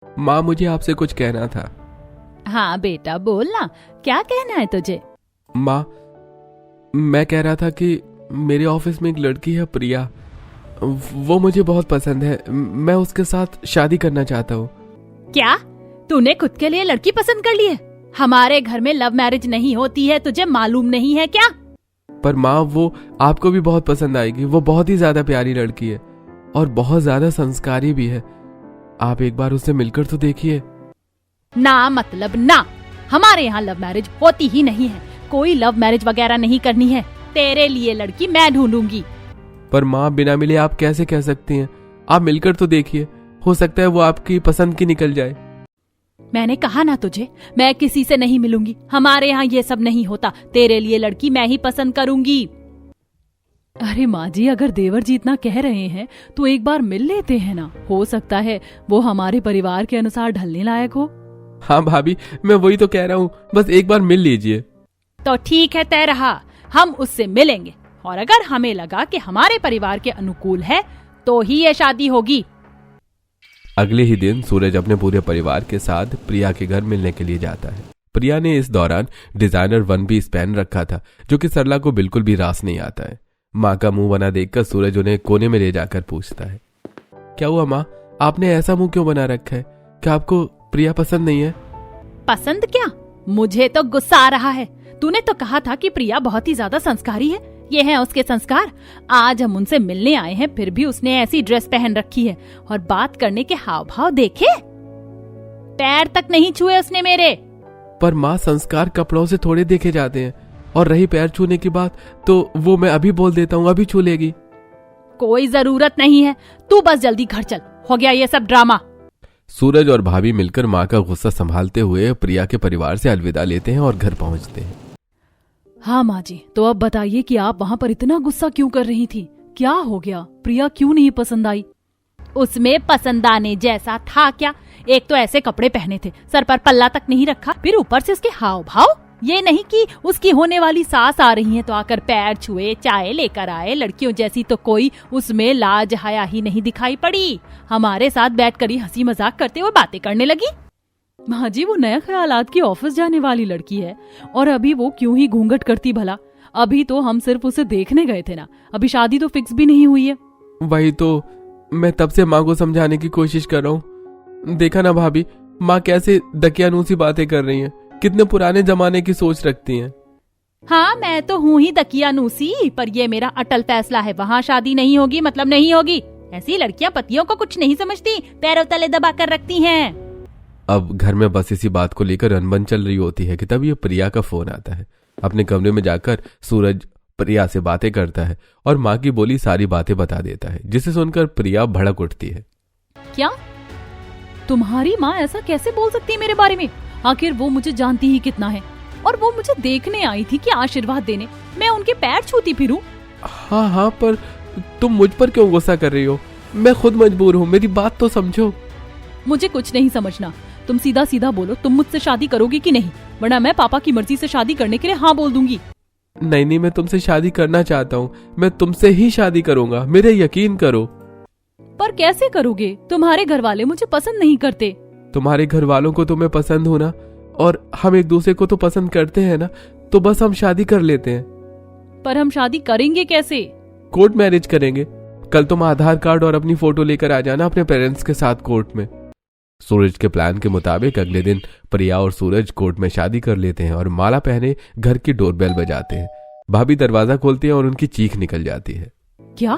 माँ, मुझे आपसे कुछ कहना था। हाँ बेटा बोल ना, क्या कहना है तुझे? माँ, मैं कह रहा था कि मेरे ऑफिस में एक लड़की है प्रिया, वो मुझे बहुत पसंद है। मैं उसके साथ शादी करना चाहता हूँ। क्या तूने खुद के लिए लड़की पसंद कर ली है? हमारे घर में लव मैरिज नहीं होती है, तुझे मालूम नहीं है क्या? पर माँ, वो आपको भी बहुत पसंद आएगी। वो बहुत ही ज्यादा प्यारी लड़की है और बहुत ज्यादा संस्कारी भी है। आप एक बार उससे मिलकर तो देखिए। ना मतलब ना, हमारे यहाँ लव मैरिज होती ही नहीं है। कोई लव मैरिज वगैरह नहीं करनी है। तेरे लिए लड़की मैं ढूंढूंगी। पर माँ, बिना मिले आप कैसे कह सकती हैं? आप मिलकर तो देखिए, हो सकता है वो आपकी पसंद की निकल जाए। मैंने कहा ना तुझे, मैं किसी से नहीं मिलूंगी। हमारे यहाँ ये सब नहीं होता। तेरे लिए लड़की मैं ही पसंद करूंगी। अरे माँ जी, अगर देवर जी इतना कह रहे हैं तो एक बार मिल लेते हैं ना। हो सकता है वो हमारे परिवार के अनुसार ढलने लायक हो। हाँ भाभी, मैं वही तो कह रहा हूँ, बस एक बार मिल लीजिए। तो ठीक है, तय रहा, हम उससे मिलेंगे और अगर हमें लगा कि हमारे परिवार के अनुकूल है तो ही ये शादी होगी। अगले ही दिन सूरज अपने पूरे परिवार के साथ प्रिया के घर मिलने के लिए जाता है। प्रिया ने इस दौरान डिजाइनर वन पीस पहन रखा था, जो कि सरला को बिल्कुल भी रास नहीं आता है। माँ का मुंह बना देखकर सूरज उन्हें कोने में ले जाकर पूछता है, क्या हुआ माँ, आपने ऐसा मुंह क्यों बना रखा है? क्या आपको प्रिया पसंद नहीं है? पसंद क्या, मुझे तो गुस्सा आ रहा है। तूने तो कहा था कि प्रिया बहुत ही ज्यादा संस्कारी है। ये हैं उसके संस्कार। आज हम उनसे मिलने आए हैं, फिर भी उसने ऐसी ड्रेस पहन रखी है और बात करने के हाव भाव देखे, पैर तक नहीं छुए उसने मेरे। पर माँ, संस्कार कपड़ों से थोड़े देखे जाते हैं, और रही पैर छूने की बात तो वो मैं अभी बोल देता हूँ, अभी छू लेगी। कोई जरूरत नहीं है, तू बस जल्दी घर चल, हो गया ये सब ड्रामा। सूरज और भाभी मिलकर माँ का गुस्सा संभालते हुए प्रिया के परिवार से अलविदा लेते हैं और घर पहुंचते हैं। हाँ माँ जी, तो अब बताइए कि आप वहाँ पर इतना गुस्सा क्यों कर रही थी? क्या हो गया? प्रिया क्यों नहीं पसंद आई? उसमें पसंद आने जैसा था क्या? एक तो ऐसे कपड़े पहने थे, सर पर पल्ला तक नहीं रखा, फिर ऊपर से उसके हाव भाव। ये नहीं कि उसकी होने वाली सास आ रही है तो आकर पैर छुए, चाय लेकर आए। लड़कियों जैसी तो कोई उसमें लाज हया ही नहीं दिखाई पड़ी। हमारे साथ बैठकर ही हंसी मजाक करते हुए बातें करने लगी। माँ जी, वो नया ख्यालात की ऑफिस जाने वाली लड़की है और अभी वो क्यों ही घूंघट करती भला? अभी तो हम सिर्फ उसे देखने गए थे ना, अभी शादी तो फिक्स भी नहीं हुई है। वही तो मैं तब से माँ को समझाने की कोशिश कर रहा हूँ। देखा ना भाभी, माँ कैसे दकियानूसी बातें कर रही हैं, कितने पुराने जमाने की सोच रखती हैं। हाँ, मैं तो हूँ ही दकियानूसी, पर ये मेरा अटल फैसला है, वहाँ शादी नहीं होगी मतलब नहीं होगी। ऐसी लड़कियाँ पतियों को कुछ नहीं समझती, पैरों तले दबा कर रखती हैं। अब घर में बस इसी बात को लेकर अनबन चल रही होती है कि तब ये प्रिया का फोन आता है। अपने कमरे में जाकर सूरज प्रिया से बातें करता है और माँ की बोली सारी बातें बता देता है, जिसे सुनकर प्रिया भड़क उठती है। क्या तुम्हारी माँ ऐसा कैसे बोल सकती है मेरे बारे में? आखिर वो मुझे जानती ही कितना है, और वो मुझे देखने आई थी कि आशीर्वाद देने, मैं उनके पैर छूती फिरूं? हाँ हाँ, पर तुम मुझ पर क्यों गुस्सा कर रही हो? मैं खुद मजबूर हूँ, मेरी बात तो समझो। मुझे कुछ नहीं समझना, तुम सीधा सीधा बोलो, तुम मुझसे शादी करोगी कि नहीं, वरना मैं पापा की मर्जी से शादी करने के लिए हाँ बोल दूंगी। नहीं, मैं तुमसे शादी करना चाहता हूँ, मैं तुमसे ही शादी करूंगा, मेरे यकीन करो। पर कैसे करोगे? तुम्हारे घर वाले मुझे पसंद नहीं करते। तुम्हारे घर वालों को तुम्हें पसंद हो ना, और हम एक दूसरे को तो पसंद करते हैं ना, तो बस हम शादी कर लेते हैं। पर हम शादी करेंगे कैसे? कोर्ट मैरिज करेंगे। कल तुम आधार कार्ड और अपनी फोटो लेकर आ जाना अपने पेरेंट्स के साथ कोर्ट में। सूरज के प्लान के मुताबिक अगले दिन प्रिया और सूरज कोर्ट में शादी कर लेते हैं और माला पहने घर की डोरबेल बजाते हैं। भाभी दरवाजा खोलती है और उनकी चीख निकल जाती है। क्या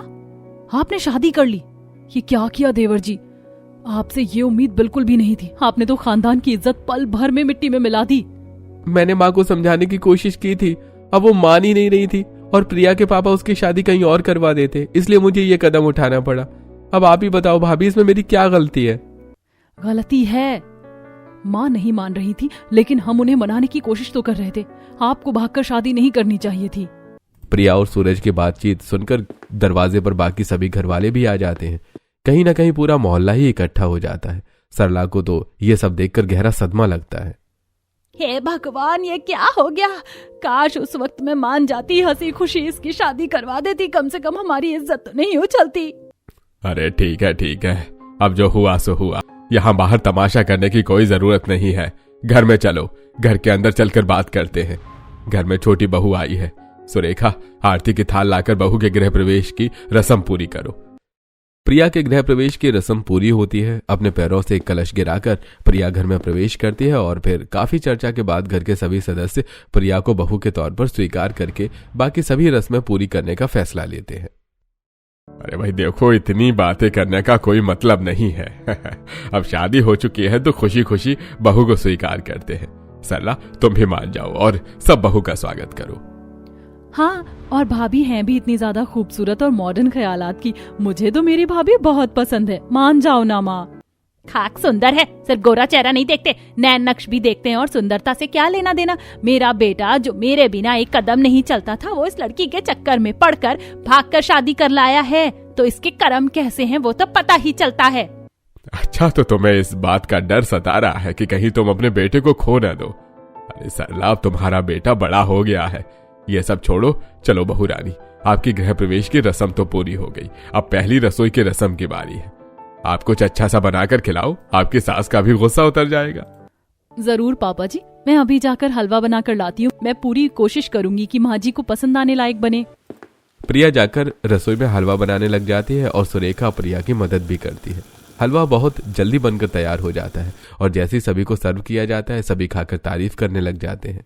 आपने शादी कर ली? ये क्या किया देवर जी? आपसे ये उम्मीद बिल्कुल भी नहीं थी। आपने तो खानदान की इज्जत पल भर में मिट्टी में मिला दी। मैंने माँ को समझाने की कोशिश की थी, अब वो मान ही नहीं रही थी और प्रिया के पापा उसकी शादी कहीं और करवा देते, इसलिए मुझे ये कदम उठाना पड़ा। अब आप ही बताओ भाभी, इसमें मेरी क्या गलती है? गलती है, माँ नहीं मान रही थी, लेकिन हम उन्हें मनाने की कोशिश तो कर रहे थे। आपको भागकर शादी नहीं करनी चाहिए थी। प्रिया और सूरज की बातचीत सुनकर दरवाजे पर बाकी सभी घर वाले भी आ जाते हैं। कहीं ना कहीं पूरा मोहल्ला ही इकट्ठा हो जाता है। सरला को तो ये सब देखकर गहरा सदमा लगता है। हे भगवान, ये क्या हो गया? काश उस वक्त मैं मान जाती, हंसी खुशी इसकी शादी करवा देती, कम से कम हमारी इज्जत तो नहीं उछलती। अरे ठीक है, अब जो हुआ सो हुआ, यहाँ बाहर तमाशा करने की कोई जरूरत नहीं है। घर में चलो, घर के अंदर चलकर बात करते हैं। घर में छोटी बहू आई है। सुरेखा, आरती की थाल लाकर बहू के गृह प्रवेश की रस्म पूरी करो। प्रिया के गृह प्रवेश की रस्म पूरी होती है। अपने पैरों से एक कलश गिराकर प्रिया घर में प्रवेश करती है और फिर काफी चर्चा के बाद घर के सभी सदस्य प्रिया को बहू के तौर पर स्वीकार करके बाकी सभी रस्में पूरी करने का फैसला लेते हैं। अरे भाई देखो, इतनी बातें करने का कोई मतलब नहीं है। अब शादी हो चुकी है तो खुशी खुशी बहू को स्वीकार करते हैं। सरला, तुम भी मान जाओ और सब बहू का स्वागत करो। हाँ, और भाभी हैं भी इतनी ज्यादा खूबसूरत और मॉडर्न ख्यालात की। मुझे तो मेरी भाभी बहुत पसंद है, मान जाओ ना माँ। खाक सुंदर है, सिर्फ गोरा चेहरा नहीं देखते, नैन नक्श भी देखते हैं। और सुंदरता से क्या लेना देना। मेरा बेटा जो मेरे बिना एक कदम नहीं चलता था, वो इस लड़की के चक्कर में पड़कर भागकर शादी कर लाया है। तो इसके कर्म कैसे हैं वो तो पता ही चलता है। अच्छा, तो तुम्हें इस बात का डर सता रहा है कि कहीं तुम अपने बेटे को खो न दो। अरे सरला, अब तुम्हारा बेटा बड़ा हो गया है। ये सब छोड़ो, चलो बहू रानी, आपकी गृह प्रवेश की रस्म तो पूरी हो गई। अब पहली रसोई की रस्म की बारी है। आप कुछ अच्छा सा बनाकर खिलाओ, आपकी सास का भी गुस्सा उतर जाएगा। जरूर पापा जी, मैं अभी जाकर हलवा बनाकर लाती हूँ। मैं पूरी कोशिश करूंगी कि माँ जी को पसंद आने लायक बने। प्रिया जाकर रसोई में हलवा बनाने लग जाती है और सुरेखा प्रिया की मदद भी करती है। हलवा बहुत जल्दी बनकर तैयार हो जाता है और जैसे ही सभी को सर्व किया जाता है, सभी खाकर तारीफ करने लग जाते हैं।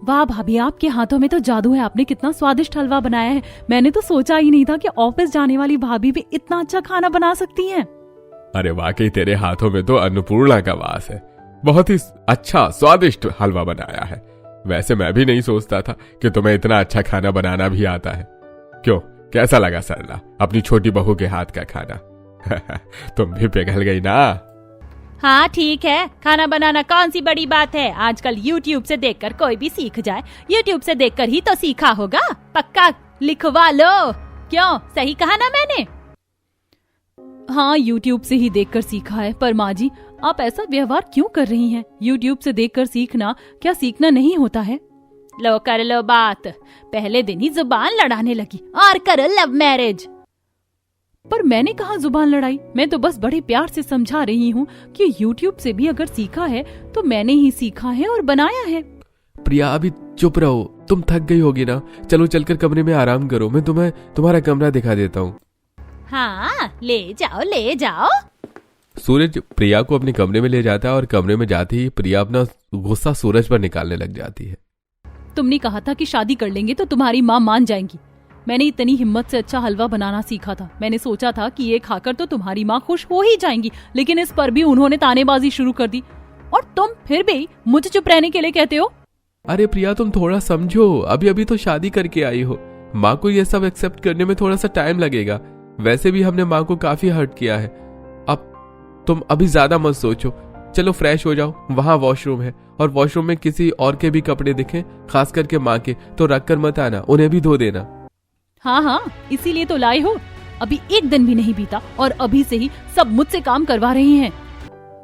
वाह भाभी, आपके हाथों में तो जादू है। आपने कितना स्वादिष्ट हलवा बनाया है। मैंने तो सोचा ही नहीं था कि ऑफिस जाने वाली भाभी भी इतना अच्छा खाना बना सकती हैं। अरे वाकई तेरे हाथों में तो अन्नपूर्णा का वास है। बहुत ही अच्छा स्वादिष्ट हलवा बनाया है। वैसे मैं भी नहीं सोचता था कि तुम्हें इतना अच्छा खाना बनाना भी आता है। क्यों, कैसा लगा सरला अपनी छोटी बहू के हाथ का खाना? तुम भी पिघल गई ना? हाँ ठीक है, खाना बनाना कौन सी बड़ी बात है। आजकल YouTube से देखकर कोई भी सीख जाए। YouTube से देखकर ही तो सीखा होगा। पक्का लिखवा लो। क्यों, सही कहा ना मैंने? हाँ, YouTube से ही देखकर सीखा है। पर माँ जी, आप ऐसा व्यवहार क्यों कर रही हैं? YouTube से देखकर सीखना क्या सीखना नहीं होता है? लो कर लो बात। पहले दिन ही जुबान लड़ाने लगी और करो लव मैरिज। पर मैंने कहा जुबान लड़ाई। मैं तो बस बड़े प्यार से समझा रही हूँ कि YouTube से भी अगर सीखा है तो मैंने ही सीखा है और बनाया है। प्रिया, अभी चुप रहो, तुम थक गई होगी ना। चलो चलकर कमरे में आराम करो, मैं तुम्हें तुम्हारा कमरा दिखा देता हूँ। हाँ, ले जाओ ले जाओ। सूरज प्रिया को अपने कमरे में ले जाता है और कमरे में जाते ही प्रिया अपना गुस्सा सूरज पर निकालने लग जाती है। तुमने कहा था कि शादी कर लेंगे तो तुम्हारी माँ मान जाएंगी। मैंने इतनी हिम्मत से अच्छा हलवा बनाना सीखा था। मैंने सोचा था कि ये खाकर तो तुम्हारी माँ खुश हो ही जाएंगी, लेकिन इस पर भी उन्होंने तानेबाजी शुरू कर दी। और तुम फिर भी मुझे चुप रहने के लिए कहते हो। अरे प्रिया, तुम थोड़ा समझो, अभी अभी तो शादी करके आई हो। माँ को ये सब एक्सेप्ट करने में थोड़ा सा टाइम लगेगा। वैसे भी हमने माँ को काफी हर्ट किया है। अब तुम अभी ज्यादा मत सोचो। चलो फ्रेश हो जाओ, वहाँ वॉशरूम है और वॉशरूम में किसी और के भी कपड़े दिखे, खास करके माँ के, तो रख कर मत आना, उन्हें भी धो देना। हाँ हाँ, इसीलिए तो लाए हो। अभी एक दिन भी नहीं बीता और अभी से ही सब मुझसे काम करवा रही हैं।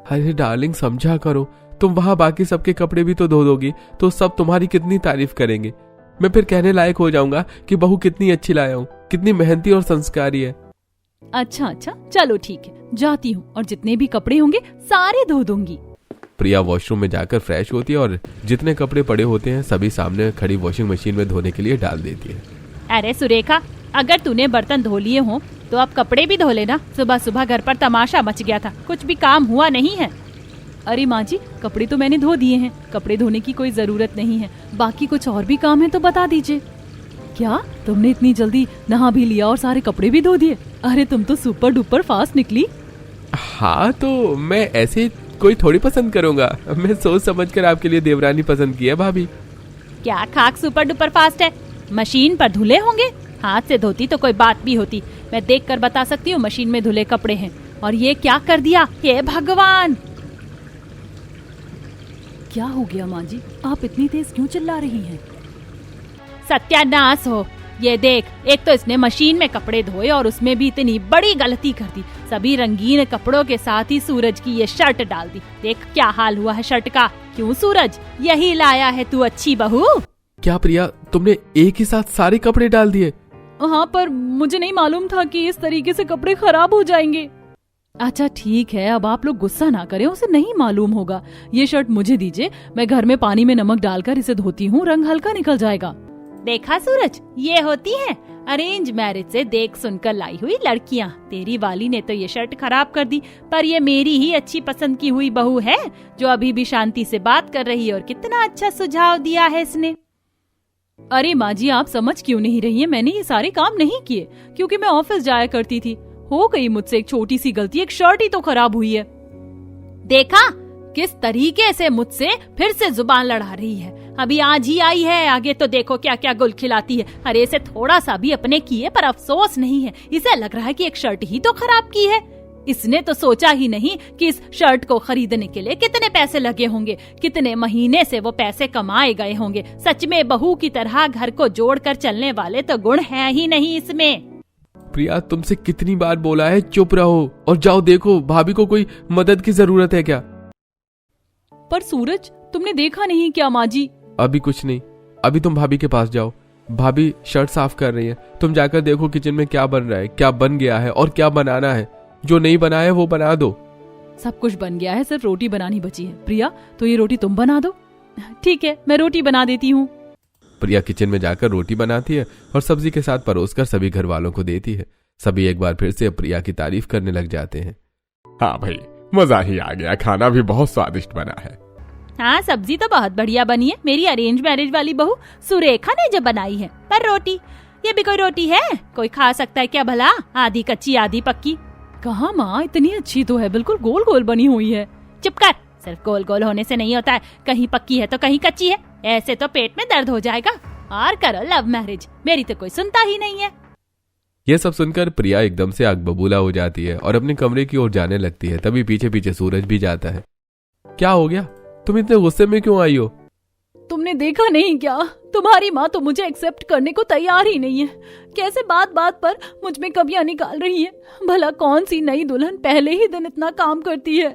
अरे डार्लिंग, समझा करो। तुम वहाँ बाकी सबके कपड़े भी तो धो दोगी तो सब तुम्हारी कितनी तारीफ करेंगे। मैं फिर कहने लायक हो जाऊंगा कि बहू कितनी अच्छी लाया हूँ, कितनी मेहनती और संस्कारी है। अच्छा, चलो ठीक है, जाती हूँ और जितने भी कपड़े होंगे सारे धो दूंगी। प्रिया वॉशरूम में जाकर फ्रेश होती है और जितने कपड़े पड़े होते हैं सभी सामने खड़ी वॉशिंग मशीन में धोने के लिए डाल देती है। अरे सुरेखा, अगर तूने बर्तन धो लिए हो तो अब कपड़े भी धो लेना। सुबह सुबह घर पर तमाशा मच गया था, कुछ भी काम हुआ नहीं है। अरे माँ जी, कपड़े तो मैंने धो दिए हैं, कपड़े धोने की कोई जरूरत नहीं है। बाकी कुछ और भी काम है तो बता दीजिए। क्या तुमने इतनी जल्दी नहा भी लिया और सारे कपड़े भी धो दिए? अरे तुम तो सुपर डुपर फास्ट निकली। हाँ, तो मैं ऐसे कोई थोड़ी पसंद करूंगा। मैं सोच समझकर आपके लिए देवरानी पसंद की है भाभी। क्या खाक सुपर डुपर फास्ट है? मशीन पर धुले होंगे, हाथ से धोती तो कोई बात भी होती। मैं देखकर बता सकती हूँ मशीन में धुले कपड़े हैं। और ये क्या कर दिया, हे भगवान! क्या हो गया माँ जी, आप इतनी तेज क्यों चिल्ला रही हैं? सत्यानाश हो। ये देख, एक तो इसने मशीन में कपड़े धोए और उसमें भी इतनी बड़ी गलती कर दी। सभी रंगीन कपड़ों के साथ ही सूरज की ये शर्ट डाल दी। देख क्या हाल हुआ है शर्ट का। क्यों सूरज, यही लाया है तू अच्छी बहू? क्या प्रिया, तुमने एक ही साथ सारे कपड़े डाल दिए? हाँ, पर मुझे नहीं मालूम था कि इस तरीके से कपड़े खराब हो जाएंगे। अच्छा ठीक है, अब आप लोग गुस्सा ना करें, उसे नहीं मालूम होगा। ये शर्ट मुझे दीजिए, मैं घर में पानी में नमक डालकर इसे धोती हूँ, रंग हल्का निकल जाएगा। देखा सूरज, ये होती है अरेंज मैरिज से देख सुनकर लाई हुई लड़कियाँ। तेरी वाली ने तो ये शर्ट खराब कर दी, पर ये मेरी ही अच्छी पसंद की हुई बहू है जो अभी भी शांति से बात कर रही है, और कितना अच्छा सुझाव दिया है इसने। अरे माँ जी, आप समझ क्यों नहीं रही है? मैंने ये सारे काम नहीं किए क्योंकि मैं ऑफिस जाया करती थी। हो गई मुझसे एक छोटी सी गलती, एक शर्ट ही तो खराब हुई है। देखा किस तरीके से मुझसे फिर से जुबान लड़ा रही है। अभी आज ही आई है, आगे तो देखो क्या क्या गुल खिलाती है। अरे इसे थोड़ा सा भी अपने किए पर अफसोस नहीं है। इसे लग रहा है कि एक शर्ट ही तो खराब की है। इसने तो सोचा ही नहीं कि इस शर्ट को खरीदने के लिए कितने पैसे लगे होंगे, कितने महीने से वो पैसे कमाए गए होंगे। सच में बहू की तरह घर को जोड़कर चलने वाले तो गुण है ही नहीं इसमें। प्रिया, तुमसे कितनी बार बोला है चुप रहो और जाओ देखो भाभी को कोई मदद की जरूरत है क्या। पर सूरज, तुमने देखा नहीं क्या माँ जी? अभी कुछ नहीं, अभी तुम भाभी के पास जाओ। भाभी शर्ट साफ कर रही है, तुम जाकर देखो किचन में क्या बन रहा है, क्या बन गया है और क्या बनाना है। जो नहीं बना है वो बना दो। सब कुछ बन गया है, सिर्फ रोटी बनानी बची है। प्रिया, तो ये रोटी तुम बना दो। ठीक है, मैं रोटी बना देती हूँ। प्रिया किचन में जाकर रोटी बनाती है और सब्जी के साथ परोसकर सभी घर वालों को देती है। सभी एक बार फिर से प्रिया की तारीफ करने लग जाते हैं। हाँ भाई, मजा ही आ गया, खाना भी बहुत स्वादिष्ट बना है। हाँ, सब्जी तो बहुत बढ़िया बनी है। मेरी अरेंज मैरिज वाली बहू सुरेखा ने जो बनाई है। पर रोटी, ये भी कोई रोटी है? कोई खा सकता है क्या भला? आधी कच्ची आधी पक्की। कहाँ माँ, इतनी अच्छी तो है, बिल्कुल गोल गोल बनी हुई है। चुप कर, सिर्फ गोल गोल होने से नहीं होता है, कहीं पक्की है तो कहीं कच्ची है। ऐसे तो पेट में दर्द हो जाएगा। और करो लव मैरिज, मेरी तो कोई सुनता ही नहीं है। यह सब सुनकर प्रिया एकदम से आग बबूला हो जाती है और अपने कमरे की ओर जाने लगती है। तभी पीछे पीछे सूरज भी जाता है। क्या हो गया? तुम इतने गुस्से में क्यों आई हो? तुमने देखा नहीं क्या? तुम्हारी माँ तो मुझे एक्सेप्ट करने को तैयार ही नहीं है। कैसे बात बात पर मुझ में कमियां निकाल रही है। भला कौन सी नई दुल्हन पहले ही दिन इतना काम करती है।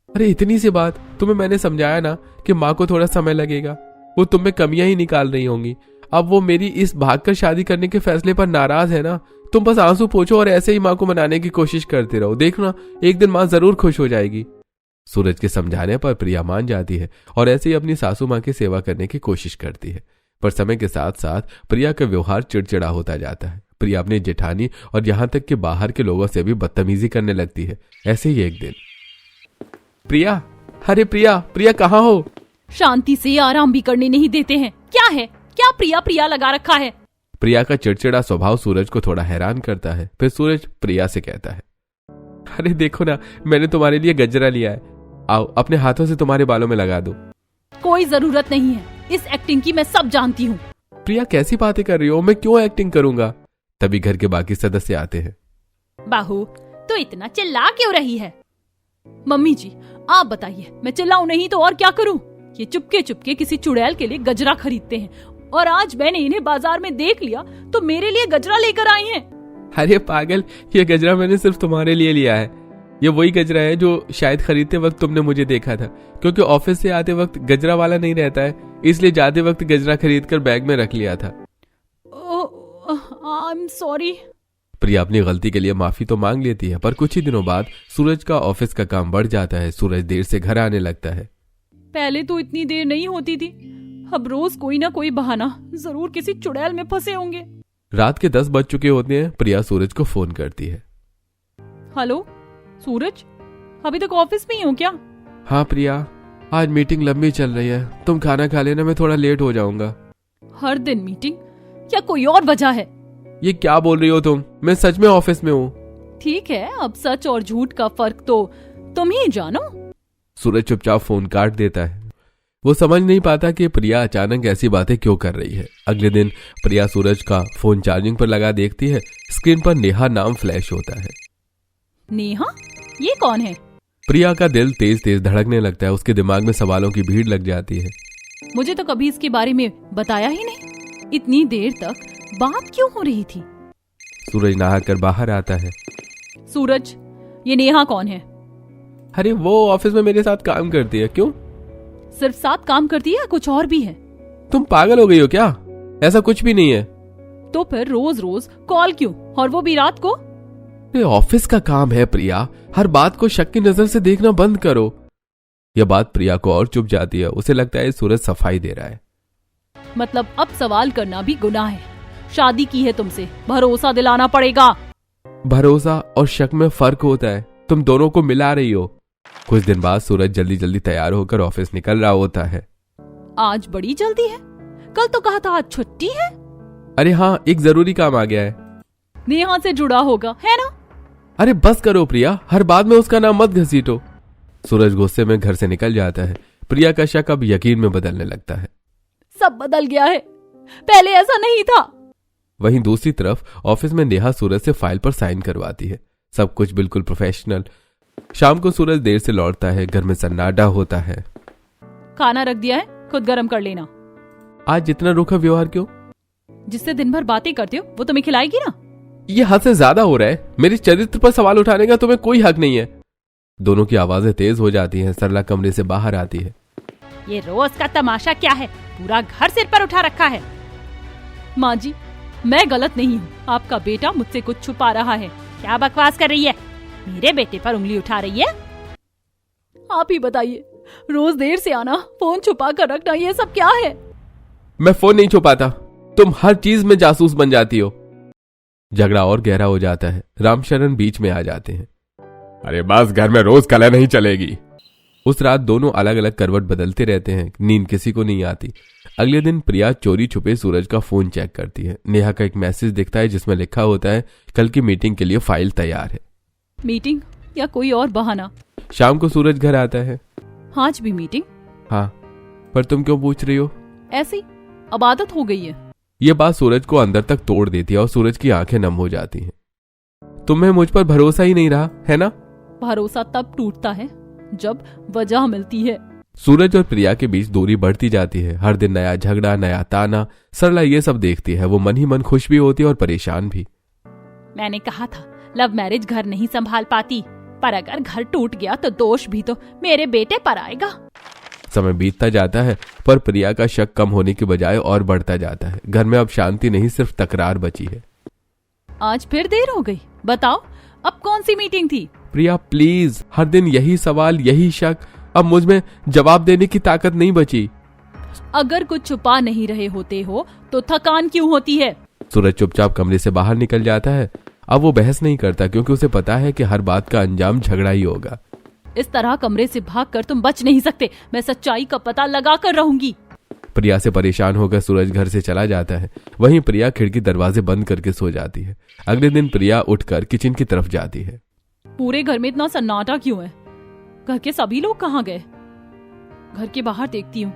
अरे इतनी सी बात, तुम्हें मैंने समझाया ना कि माँ को थोड़ा समय लगेगा। वो तुम में कमियां ही निकाल रही होंगी। अब वो मेरी इस भागकर शादी करने के फैसले पर नाराज है ना। तुम बस आंसू पोंछो और ऐसे ही माँ को मनाने की कोशिश करते रहो। देखना एक दिन माँ जरूर खुश हो जाएगी। सूरज के समझाने पर प्रिया मान जाती है और ऐसे ही अपनी सासू माँ की सेवा करने की कोशिश करती है। पर समय के साथ साथ प्रिया का व्यवहार चिड़चिड़ा होता जाता है। प्रिया अपनी जेठानी और यहाँ तक कि बाहर के लोगों से भी बदतमीजी करने लगती है। ऐसे ही एक दिन, प्रिया, अरे प्रिया, प्रिया कहाँ हो? शांति से आराम भी करने नहीं देते हैं। क्या है? क्या प्रिया प्रिया लगा रखा है? प्रिया का चिड़चिड़ा स्वभाव सूरज को थोड़ा हैरान करता है। फिर सूरज प्रिया से कहता है, अरे देखो ना, मैंने तुम्हारे लिए गजरा लिया है, आओ अपने हाथों से तुम्हारे बालों में लगा दो। कोई जरूरत नहीं है, इस एक्टिंग की मैं सब जानती हूँ। प्रिया कैसी बातें कर रही हो? मैं क्यों एक्टिंग करूंगा? तभी घर के बाकी सदस्य आते हैं। बाहू, तो इतना चिल्ला क्यों रही है? मम्मी जी, आप बताइए, मैं चिल्लाऊं नहीं तो और क्या करूं? ये चुपके चुपके किसी चुड़ैल के लिए गजरा खरीदते हैं और आज मैंने इन्हें बाजार में देख लिया तो मेरे लिए गजरा लेकर आई हैं। अरे पागल, ये गजरा मैंने सिर्फ तुम्हारे लिए लिया है। ये वही गजरा है जो शायद खरीदते वक्त तुमने मुझे देखा था, क्योंकि ऑफिस से आते वक्त गजरा वाला नहीं रहता है, इसलिए जाते वक्त गजरा खरीद कर बैग में रख लिया था। I am sorry. प्रिया अपनी गलती के लिए माफी तो मांग लेती है, पर कुछ ही दिनों बाद सूरज का ऑफिस का काम बढ़ जाता है। सूरज देर से घर आने लगता है। पहले तो इतनी देर नहीं होती थी, अब रोज कोई ना कोई बहाना, जरूर किसी चुड़ैल में फंसे होंगे। रात के 10 बज चुके होते हैं। प्रिया सूरज को फोन करती है। हेलो सूरज, अभी तक ऑफिस में ही हो क्या? हाँ प्रिया, आज मीटिंग लंबी चल रही है, तुम खाना खा लेना, मैं थोड़ा लेट हो जाऊंगा। हर दिन मीटिंग? क्या कोई और वजह है? ये क्या बोल रही हो तुम? मैं सच में ऑफिस में हूँ। ठीक है, अब सच और झूठ का फर्क तो तुम ही जानो। सूरज चुपचाप फोन काट देता है। वो समझ नहीं पाता कि प्रिया अचानक ऐसी बातें क्यों कर रही है। अगले दिन प्रिया सूरज का फोन चार्जिंग पर लगा देखती है। स्क्रीन पर नेहा नाम फ्लैश होता है। नेहा? ये कौन है? प्रिया का दिल तेज तेज धड़कने लगता है। उसके दिमाग में सवालों की भीड़ लग जाती है। मुझे तो कभी इसके बारे में बताया ही नहीं। इतनी देर तक बात क्यों हो रही थी? सूरज नहाकर बाहर आता है। सूरज, ये नेहा कौन है? अरे वो ऑफिस में मेरे साथ काम करती है। क्यों? सिर्फ साथ काम करती है या कुछ और भी है? तुम पागल हो गई हो क्या? ऐसा कुछ भी नहीं है। तो फिर रोज रोज कॉल क्यों, और वो भी रात को? ये ऑफिस का काम है प्रिया, हर बात को शक की नजर से देखना बंद करो। यह बात प्रिया को और चुप जाती है। उसे लगता है सूरज सफाई दे रहा है। मतलब अब सवाल करना भी गुनाह है। शादी की है तुमसे, भरोसा दिलाना पड़ेगा। भरोसा और शक में फर्क होता है, तुम दोनों को मिला रही हो। कुछ दिन बाद सूरज जल्दी जल्दी तैयार होकर ऑफिस निकल रहा होता है। आज बड़ी जल्दी है, कल तो कहा था आज छुट्टी है। अरे हाँ, एक जरूरी काम आ गया है। नेहा से जुड़ा होगा, है ना? अरे बस करो प्रिया, हर बात में उसका नाम मत घसीटो। सूरज गुस्से में घर से निकल जाता है। प्रिया का शक अब यकीन में बदलने लगता है। सब बदल गया है, पहले ऐसा नहीं था। वहीं दूसरी तरफ ऑफिस में नेहा सूरज से फाइल पर साइन करवाती है। सब कुछ बिल्कुल प्रोफेशनल। शाम को सूरज देर से लौटता है। घर में सन्नाटा होता है। खाना रख दिया है, खुद गर्म कर लेना। आज जितना रूखा व्यवहार क्यों? जिससे दिन भर बातें करते हो वो तुम्हें खिलाएगी ना। ये हद से ज्यादा हो रहा है। मेरे चरित्र पर सवाल उठाने का तुम्हें कोई हक नहीं है। दोनों की आवाजें तेज हो जाती हैं। सरला कमरे से बाहर आती है। ये रोज का तमाशा क्या है? पूरा घर सिर पर उठा रखा है। माँ जी, मैं गलत नहीं हूँ। आपका बेटा मुझसे कुछ छुपा रहा है। क्या बकवास कर रही है? मेरे बेटे पर उंगली उठा रही है। आप ही बताइए, रोज देर से आना, फोन छुपा कर रखना, ये सब क्या है? मैं फोन नहीं छुपाता, तुम हर चीज में जासूस बन जाती हो। झगड़ा और गहरा हो जाता है। रामशरण बीच में आ जाते हैं। अरे बस, घर में रोज कलह नहीं चलेगी। उस रात दोनों अलग अलग करवट बदलते रहते हैं। नींद किसी को नहीं आती। अगले दिन प्रिया चोरी छुपे सूरज का फोन चेक करती है। नेहा का एक मैसेज दिखता है जिसमें लिखा होता है, कल की मीटिंग के लिए फाइल तैयार है। मीटिंग या कोई और बहाना? शाम को सूरज घर आता है। आज भी मीटिंग? हाँ, पर तुम क्यों पूछ रही हो? ऐसी, अब आदत हो गई है। ये बात सूरज को अंदर तक तोड़ देती है और सूरज की आंखें नम हो जाती हैं। तुम्हें मुझ पर भरोसा ही नहीं रहा है ना? भरोसा तब टूटता है जब वजह मिलती है। सूरज और प्रिया के बीच दूरी बढ़ती जाती है। हर दिन नया झगड़ा, नया ताना। सरला ये सब देखती है। वो मन ही मन खुश भी होती है और परेशान भी। मैंने कहा था लव मैरिज घर नहीं संभाल पाती, पर अगर घर टूट गया तो दोष भी तो मेरे बेटे पर आएगा। समय बीतता जाता है, पर प्रिया का शक कम होने की बजाय और बढ़ता जाता है। घर में अब शांति नहीं, सिर्फ तकरार बची है। आज फिर देर हो गई। बताओ, अब कौन सी मीटिंग थी? प्रिया प्लीज, हर दिन यही सवाल, यही शक। अब मुझ में जवाब देने की ताकत नहीं बची। अगर कुछ छुपा नहीं रहे होते हो तो थकान क्यों होती है? सूरज चुपचाप कमरे से बाहर निकल जाता है। अब वो बहस नहीं करता, क्योंकि उसे पता है कि हर बात का अंजाम झगड़ा ही होगा। इस तरह कमरे से भागकर तुम बच नहीं सकते। मैं सच्चाई का पता लगा कर रहूंगी। प्रिया से परेशान होकर सूरज घर से चला जाता है। वहीं प्रिया खिड़की दरवाजे बंद करके सो जाती है। अगले दिन प्रिया उठकर किचन की तरफ जाती है। पूरे घर में इतना सन्नाटा क्यों है? घर के सभी लोग कहाँ गए? घर के बाहर देखती हूँ।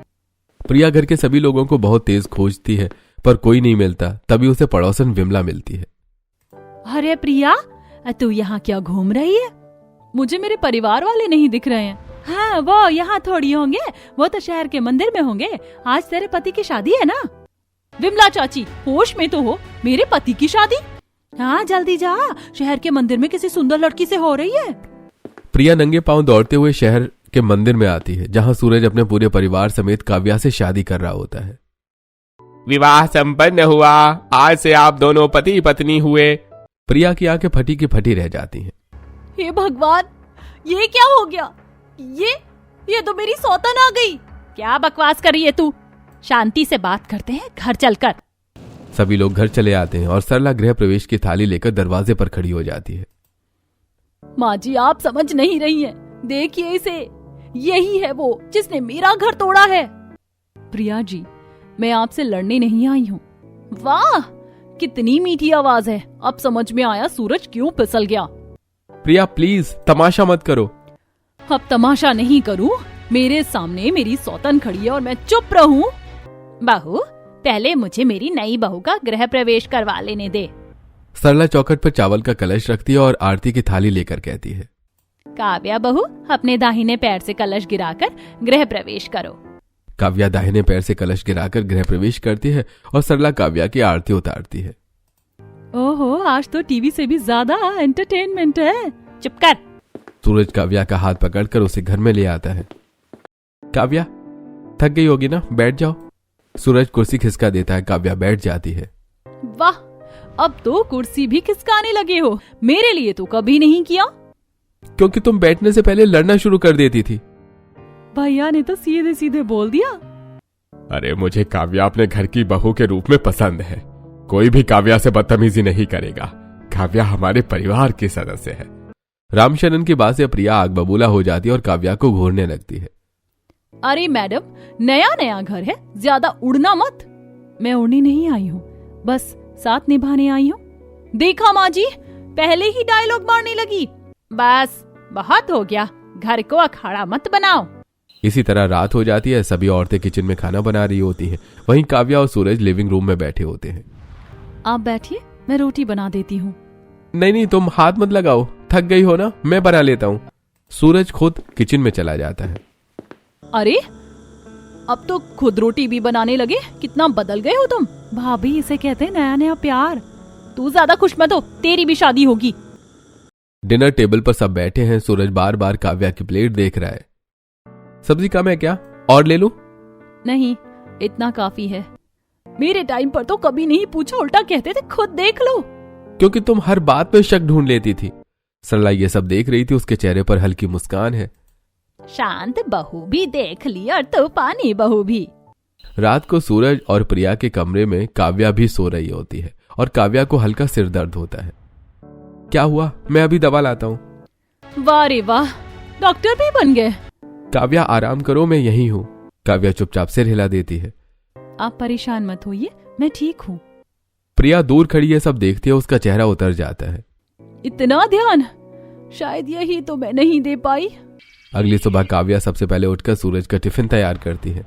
प्रिया घर के सभी लोगों को बहुत तेज खोजती है, पर कोई नहीं मिलता। तभी उसे पड़ोसन विमला मिलती है। अरे प्रिया, तू यहाँ क्या घूम रही है? मुझे मेरे परिवार वाले नहीं दिख रहे हैं। हाँ, वो यहाँ थोड़ी होंगे, वो तो शहर के मंदिर में होंगे। आज तेरे पति की शादी है ना? विमला चाची, होश में तो हो, मेरे पति की शादी? हाँ जल्दी जा, शहर के मंदिर में किसी सुंदर लड़की से हो रही है। प्रिया नंगे पांव दौड़ते हुए शहर के मंदिर में आती है, जहाँ सूरज अपने पूरे परिवार समेत काव्या से शादी कर रहा होता है। विवाह संपन्न हुआ, आज से आप दोनों पति पत्नी हुए। प्रिया की आंखें फटी की फटी रह जाती हैं। हे भगवान, ये क्या हो गया? ये तो मेरी सौतन आ गई। क्या बकवास कर रही है तू? शांति से बात करते हैं, घर चलकर। सभी लोग घर चले आते हैं और सरला गृह प्रवेश की थाली लेकर दरवाजे पर खड़ी हो जाती है। माँ जी, आप समझ नहीं रही हैं। देखिए इसे, यही है वो जिसने मेरा घर तोड़ा है। प्रिया जी, मैं आपसे लड़ने नहीं आई हूँ। वाह, कितनी मीठी आवाज है। अब समझ में आया सूरज क्यों फिसल गया। प्रिया प्लीज, तमाशा मत करो। अब तमाशा नहीं करूं? मेरे सामने मेरी सौतन खड़ी है और मैं चुप रहूं? बहू, पहले मुझे मेरी नई बहू का गृह प्रवेश करवा लेने दे। सरला चौखट पर चावल का कलश रखती है और आरती की थाली लेकर कहती है, काव्या बहू, अपने दाहिने पैर से कलश गिराकर गृह प्रवेश करो। काव्या दाहिने पैर से कलश गिराकर गृह प्रवेश करती है और सरला काव्या की आरती उतारती है। ओहो, आज तो टीवी से भी ज्यादा एंटरटेनमेंट है। चुप कर। सूरज काव्या का हाथ पकड़कर उसे घर में ले आता है। काव्या, थक गई होगी ना, बैठ जाओ। सूरज कुर्सी खिसका देता है। काव्या बैठ जाती है। वाह, अब तो कुर्सी भी खिसकाने लगे हो। मेरे लिए तो कभी नहीं किया। क्योंकि तुम बैठने से पहले लड़ना शुरू कर देती थी। भैया ने तो सीधे सीधे बोल दिया। अरे मुझे काव्या अपने घर की बहू के रूप में पसंद है। कोई भी काव्या से बदतमीजी नहीं करेगा। काव्या हमारे परिवार की सदस्य है। रामशरण की बात से प्रिया आग बबूला हो जाती है और काव्या को घूरने लगती है। अरे मैडम, नया नया घर है, ज्यादा उड़ना मत। मैं उड़ने नहीं आई हूँ, बस साथ निभाने आई हूँ। देखा माँ जी, पहले ही डायलॉग मारने लगी। बस बहुत हो गया, घर को अखाड़ा मत बनाओ। इसी तरह रात हो जाती है। सभी औरतें किचन में खाना बना रही होती हैं। वहीं काव्या और सूरज लिविंग रूम में बैठे होते हैं। आप बैठिए, मैं रोटी बना देती हूँ। नहीं, तुम हाथ मत लगाओ, थक गई हो ना, मैं बना लेता हूँ। सूरज खुद किचन में चला जाता है। अरे अब तो खुद रोटी भी बनाने लगे, कितना बदल गए हो तुम। भाभी, इसे कहते हैं नया नया प्यार। तू ज्यादा खुश मत हो, तेरी भी शादी होगी। डिनर टेबल पर सब बैठे हैं। सूरज बार बार काव्या की प्लेट देख रहा है। सब्जी कम है क्या, और ले लूं? नहीं, इतना काफी है। मेरे टाइम पर तो कभी नहीं पूछा, उल्टा कहते थे खुद देख लो। क्योंकि तुम हर बात पे शक ढूंढ लेती थी। सरला ये सब देख रही थी। उसके चेहरे पर हल्की मुस्कान है। शांत बहू भी देख ली और तूफानी बहू भी। रात को सूरज और प्रिया के कमरे में काव्या भी सो रही होती है और काव्या को हल्का सिर दर्द होता है। क्या हुआ, मैं अभी दवा लाता हूँ। वाह रे वाह, डॉक्टर भी बन गए। काव्या आराम करो, मैं यहीं हूँ। काव्या चुपचाप सिर हिला देती है। आप परेशान मत होइए, मैं ठीक हूँ। प्रिया दूर खड़ी है, सब देखती है। उसका चेहरा उतर जाता है। इतना ध्यान, शायद यही तो मैं नहीं दे पाई। अगली सुबह काव्या सबसे पहले उठकर सूरज का टिफिन तैयार करती है।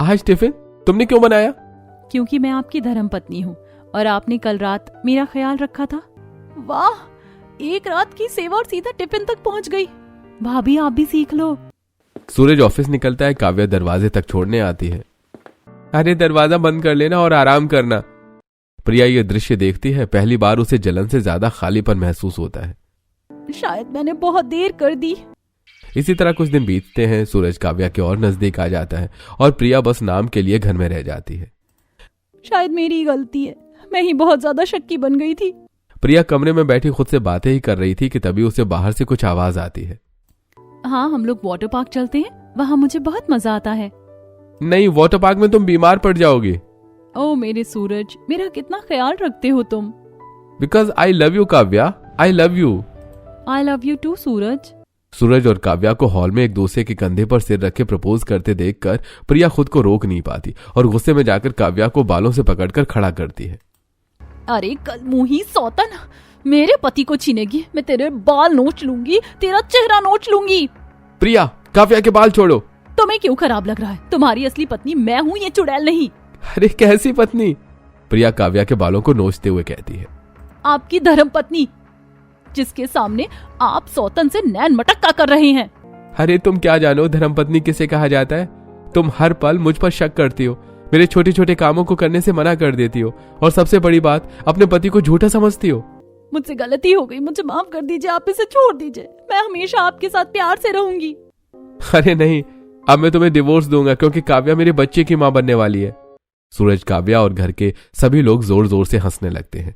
आज टिफिन तुमने क्यों बनाया? क्योंकि मैं आपकी धर्मपत्नी हूँ और आपने कल रात मेरा ख्याल रखा था। वाह, एक रात की सेवा और सीधा टिफिन तक पहुँच गई। भाभी, आप भी सीख लो। सूरज ऑफिस निकलता है। काव्या दरवाजे तक छोड़ने आती है। अरे दरवाजा बंद कर लेना और आराम करना। प्रिया ये दृश्य देखती है। पहली बार उसे जलन से ज्यादा खालीपन महसूस होता है। शायद मैंने बहुत देर कर दी। इसी तरह कुछ दिन बीतते हैं। सूरज काव्या के और नजदीक आ जाता है और प्रिया बस नाम के लिए घर में रह जाती है। शायद मेरी गलती है, मैं ही बहुत ज्यादा शक्की बन गई थी। प्रिया कमरे में बैठी खुद से बातें ही कर रही थी कि तभी उसे बाहर से कुछ आवाज आती है। हाँ, हम लोग वाटर पार्क चलते हैं, वहाँ मुझे बहुत मजा आता है। नहीं, वाटर पार्क में तुम बीमार पड़ जाओगी। ओ मेरे सूरज, मेरा कितना ख्याल रखते हो तुम। Because I love you Kavya, I love you. I love you too Suraj. Suraj और काव्या को हॉल में एक दूसरे के कंधे पर सिर रखे प्रपोज करते देखकर प्रिया खुद को रोक नहीं पाती और गुस्से में जाकर काव्या को बालों से पकड़कर खड़ा करती है। अरे कल मुंही सौतन, मेरे पति को छीनेगी, मैं तेरे बाल नोच लूंगी, तेरा चेहरा नोच लूंगी। प्रिया, काव्या के बाल छोड़ो। तुम्हें क्यों खराब लग रहा है? तुम्हारी असली पत्नी मैं हूँ, ये चुड़ैल नहीं। अरे कैसी पत्नी? प्रिया काव्या के बालों को नोचते हुए कहती है। आपकी धर्म पत्नी, जिसके सामने आप सौतन से नैन मटक्का कर रहे हैं। अरे तुम क्या जानो धर्मपत्नी किसे कहा जाता है? तुम हर पल मुझ पर शक करती हो, मेरे छोटे छोटे कामों को करने से मना कर देती हो और सबसे बड़ी बात, अपने पति को झूठा समझती हो। मुझसे गलती हो गई, मुझे माफ कर दीजिए, आप इसे छोड़ दीजिए, मैं हमेशा आपके साथ प्यार से रहूंगी। अरे नहीं, अब मैं तुम्हें डिवोर्स दूंगा क्योंकि काव्या मेरे बच्चे की मां बनने वाली है। सूरज, काव्या और घर के सभी लोग जोर जोर से हंसने लगते हैं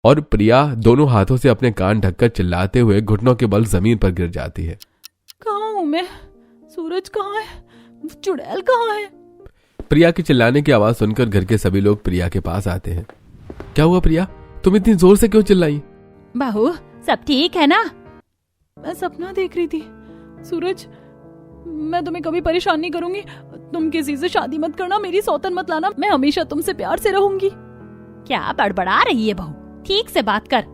और प्रिया दोनों हाथों से अपने कान ढककर चिल्लाते हुए घुटनों के बल जमीन पर गिर जाती है। कहाँ हूँ मैं? सूरज कहाँ है? चुड़ैल कहाँ है? प्रिया के चिल्लाने की आवाज सुनकर घर के सभी लोग प्रिया के पास आते हैं। क्या हुआ प्रिया, तुम इतनी जोर से क्यों चिल्लाई? बहू, सब ठीक है ना? मैं सपना देख रही थी। सूरज, मैं तुम्हें कभी परेशान नहीं करूंगी। तुम किसी से शादी मत करना, मेरी सौतन मत लाना, मैं हमेशा तुमसे प्यार से रहूंगी। क्या बड़बड़ा रही है बहू, ठीक से बात कर।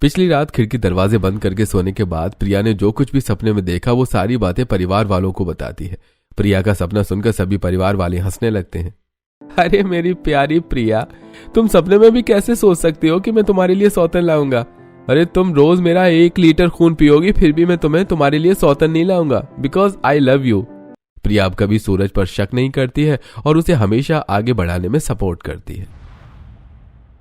पिछली रात खिड़की दरवाजे बंद करके सोने के बाद प्रिया ने जो कुछ भी सपने में देखा वो सारी बातें परिवार वालों को बताती है। प्रिया का सपना सुनकर सभी परिवार वाले हंसने लगते हैं। अरे मेरी प्यारी प्रिया, तुम सपने में भी कैसे सोच सकती हो कि मैं तुम्हारे लिए सौतन लाऊंगा? अरे तुम रोज मेरा 1 लीटर खून पियोगी, फिर भी मैं तुम्हें तुम्हारे लिए सौतन नहीं लाऊंगा, बिकॉज आई लव यू। प्रिया अब कभी सूरज पर शक नहीं करती है और उसे हमेशा आगे बढ़ाने में सपोर्ट करती है।